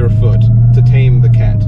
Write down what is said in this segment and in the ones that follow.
your foot to tame the cat.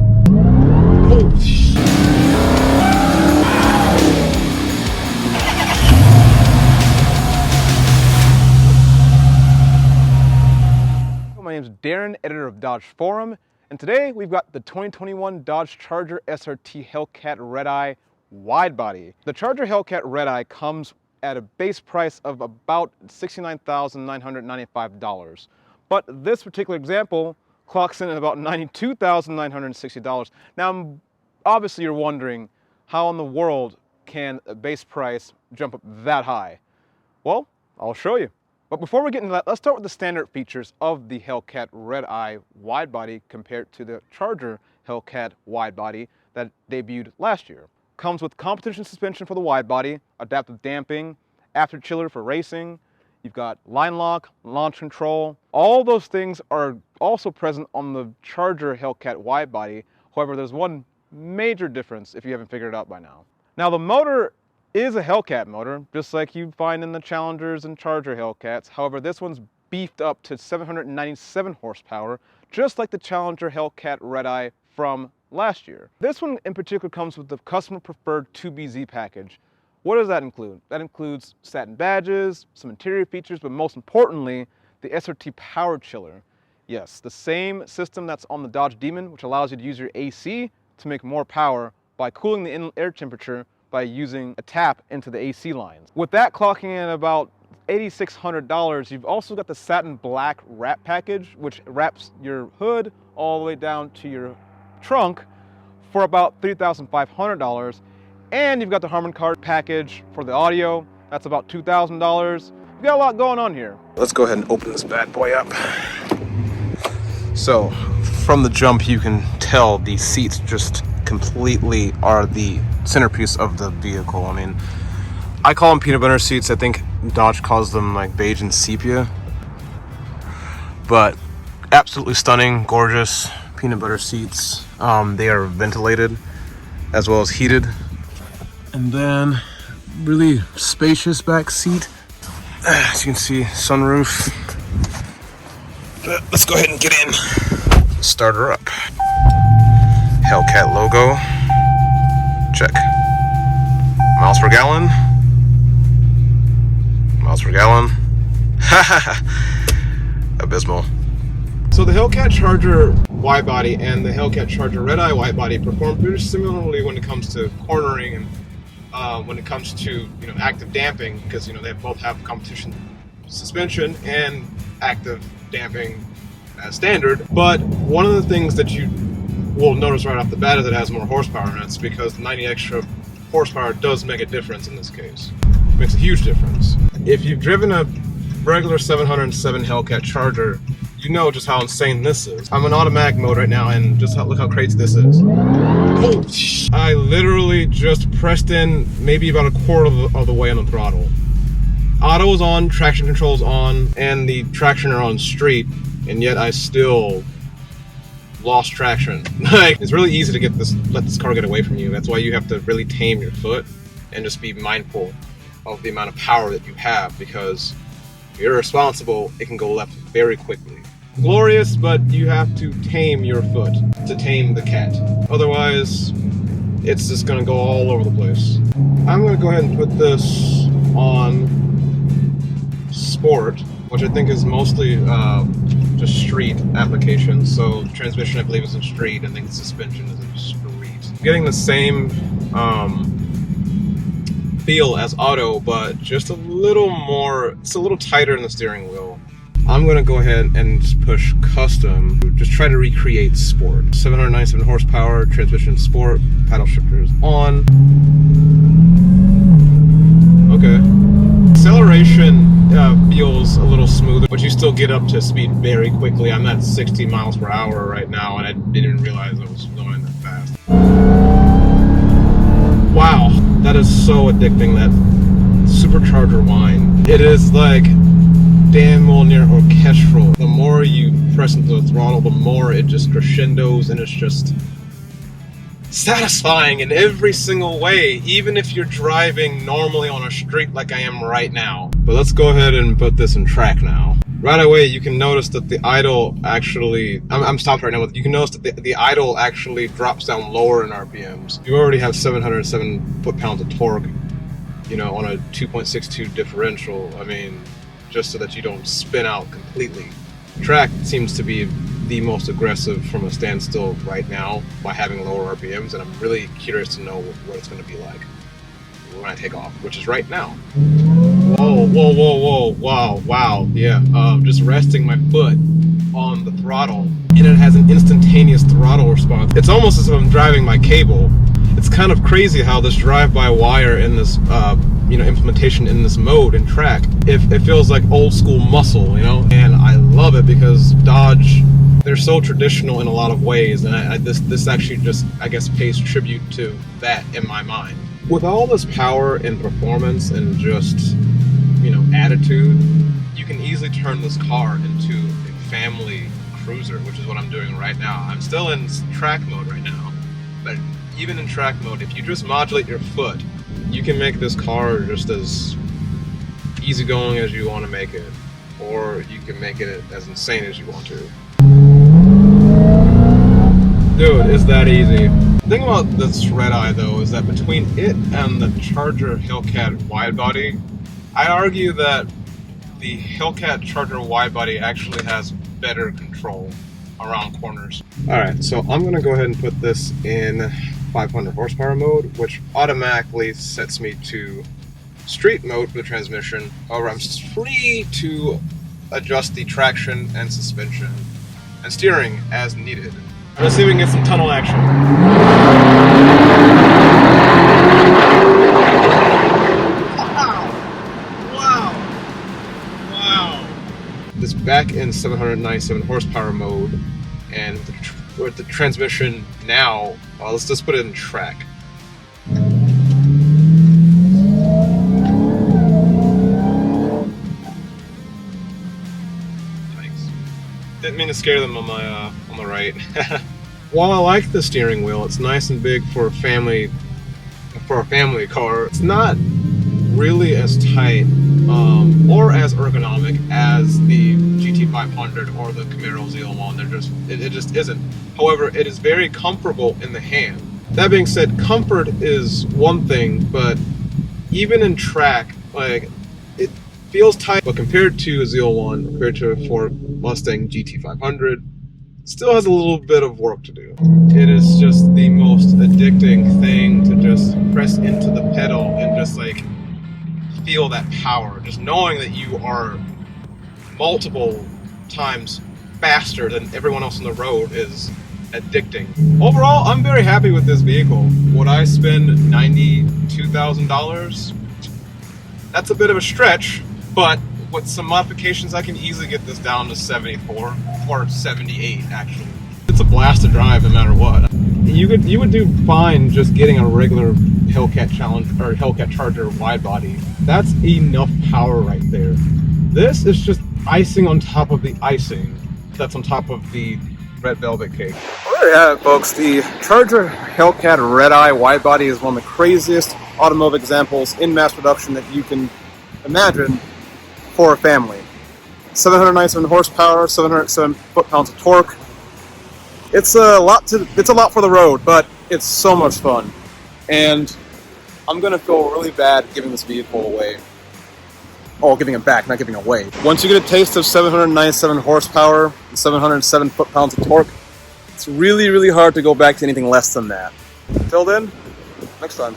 Oh, my name is Derin, editor of Dodge Forum, and today we've got the 2021 Dodge Charger SRT Hellcat Redeye wide body. The Charger Hellcat Redeye comes at a base price of about $69,995. But this particular example clocks in at about $92,960. Now, obviously you're wondering, how in the world can a base price jump up that high? Well, I'll show you. But before we get into that, let's start with the standard features of the Hellcat Redeye wide body compared to the Charger Hellcat wide body that debuted last year. Comes with competition suspension for the wide body, adaptive damping, after chiller for racing. You've got line lock, launch control. All those things are also present on the Charger Hellcat wide body. However, there's one major difference if you haven't figured it out by now. Now, the motor is a Hellcat motor, just like you find in the Challengers and Charger Hellcats. However, this one's beefed up to 797 horsepower, just like the Challenger Hellcat Redeye from last year. This one in particular comes with the customer preferred 2BZ package. What does that include? That includes satin badges, some interior features, but most importantly, the SRT power chiller. Yes, the same system that's on the Dodge Demon, which allows you to use your AC to make more power by cooling the inlet air temperature by using a tap into the AC lines. With that clocking in about $8,600, you've also got the satin black wrap package, which wraps your hood all the way down to your trunk for about $3,500. And you've got the Harman Kardon package for the audio. That's about $2,000. You've got a lot going on here. Let's go ahead and open this bad boy up. So, from the jump, you can tell the seats just completely are the centerpiece of the vehicle. I mean, I call them peanut butter seats. I think Dodge calls them like beige and sepia. But absolutely stunning, gorgeous peanut butter seats. They are ventilated as well as heated. And then really spacious back seat. As you can see, sunroof. But let's go ahead and get in. Start her up. Hellcat logo. Check. Miles per gallon. Miles per gallon. Abysmal. So the Hellcat Charger wide body and the Hellcat Charger Redeye wide body perform pretty similarly when it comes to cornering and when it comes to active damping, because they both have competition suspension and active damping as standard. But one of the things that you will notice right off the bat is it has more horsepower, and that's because the 90 extra horsepower does make a difference in this case. It makes a huge difference. If you've driven a regular 707 Hellcat Charger, you know just how insane this is. I'm in automatic mode right now, and just look how crazy this is. Oh, I literally just pressed in maybe about a quarter of the way on the throttle. Auto is on, traction control is on, and the traction are on street, and yet I still lost traction. Like, it's really easy to let this car get away from you. That's why you have to really tame your foot and just be mindful of the amount of power that you have, because if you're irresponsible, it can go left very quickly. Glorious, but you have to tame your foot to tame the cat. Otherwise, it's just gonna go all over the place. I'm gonna go ahead and put this on Sport, which I think is mostly just street application. So transmission, I believe, is in street. I think suspension is in street. Getting the same feel as auto, but just a little more, it's a little tighter in the steering wheel. I'm gonna go ahead and just push custom, just try to recreate sport. 797 horsepower, transmission sport, paddle shifters on. Okay. Acceleration feels a little smoother, but you still get up to speed very quickly. I'm at 60 miles per hour right now, and I didn't realize I was going that fast. Wow, that is so addicting, that supercharger whine. It is like damn well near orchestral. The more you press into the throttle, the more it just crescendos, and it's just satisfying in every single way, even if you're driving normally on a street like I am right now. But let's go ahead and put this in track now. right away you can notice that the idle actually, I'm stopped right now, but you can notice that the idle actually drops down lower in RPMs. You already have 707 foot-pounds of torque, you know, on a 2.62 differential. I mean, just so that you don't spin out completely. Track seems to be the most aggressive from a standstill right now by having lower RPMs, and I'm really curious to know what it's going to be like when I take off, which is right now. Whoa, whoa, whoa, whoa, wow, wow, yeah. Just resting my foot on the throttle, and it has an instantaneous throttle response. It's almost as if I'm driving my cable. It's kind of crazy how this drive-by-wire in this, you know, implementation in this mode in track, it feels like old school muscle, you know? And I love it because Dodge, they're so traditional in a lot of ways, and this actually just, I guess, pays tribute to that in my mind. With all this power and performance and just, you know, attitude, you can easily turn this car into a family cruiser, which is what I'm doing right now. I'm still in track mode right now, but even in track mode, if you just modulate your foot, you can make this car just as easygoing as you want to make it, or you can make it as insane as you want to. Dude, it's that easy. The thing about this Redeye though is that between it and the Charger Hellcat widebody, I argue that the Hellcat Charger widebody actually has better control around corners. Alright, so I'm going to go ahead and put this in 500 horsepower mode, which automatically sets me to street mode for the transmission. However, I'm free to adjust the traction and suspension and steering as needed. Let's see if we can get some tunnel action. Wow. This back in 797 horsepower mode, and with the transmission now, let's just put it in track. Thanks. Didn't mean to scare them on the right. While I like the steering wheel, it's nice and big for a family car. It's not really as tight or as ergonomic as the GT500 or the Camaro ZL1. It just isn't. However, it is very comfortable in the hand. That being said, comfort is one thing, but even in track, like, it feels tight. But compared to a ZL1, compared to a Ford Mustang GT500, still has a little bit of work to do. It is just the most addicting thing to just press into the pedal and just like feel that power. Just knowing that you are multiple times faster than everyone else on the road is addicting. Overall, I'm very happy with this vehicle. Would I spend $92,000? That's a bit of a stretch, but with some modifications, I can easily get this down to 74 or 78 actually. It's a blast to drive no matter what. You would do fine just getting a regular Hellcat Charger wide body. That's enough power right there. This is just icing on top of the icing that's on top of the red velvet cake. Well, there you have it, folks. The Charger Hellcat Redeye wide body is one of the craziest automotive examples in mass production that you can imagine for a family. 797 horsepower, 707 foot-pounds of torque. It's a lot for the road, but it's so much fun. And I'm gonna feel really bad giving this vehicle away. Oh, giving it back, not giving it away. Once you get a taste of 797 horsepower and 707 foot-pounds of torque, it's really, really hard to go back to anything less than that. Until then, next time.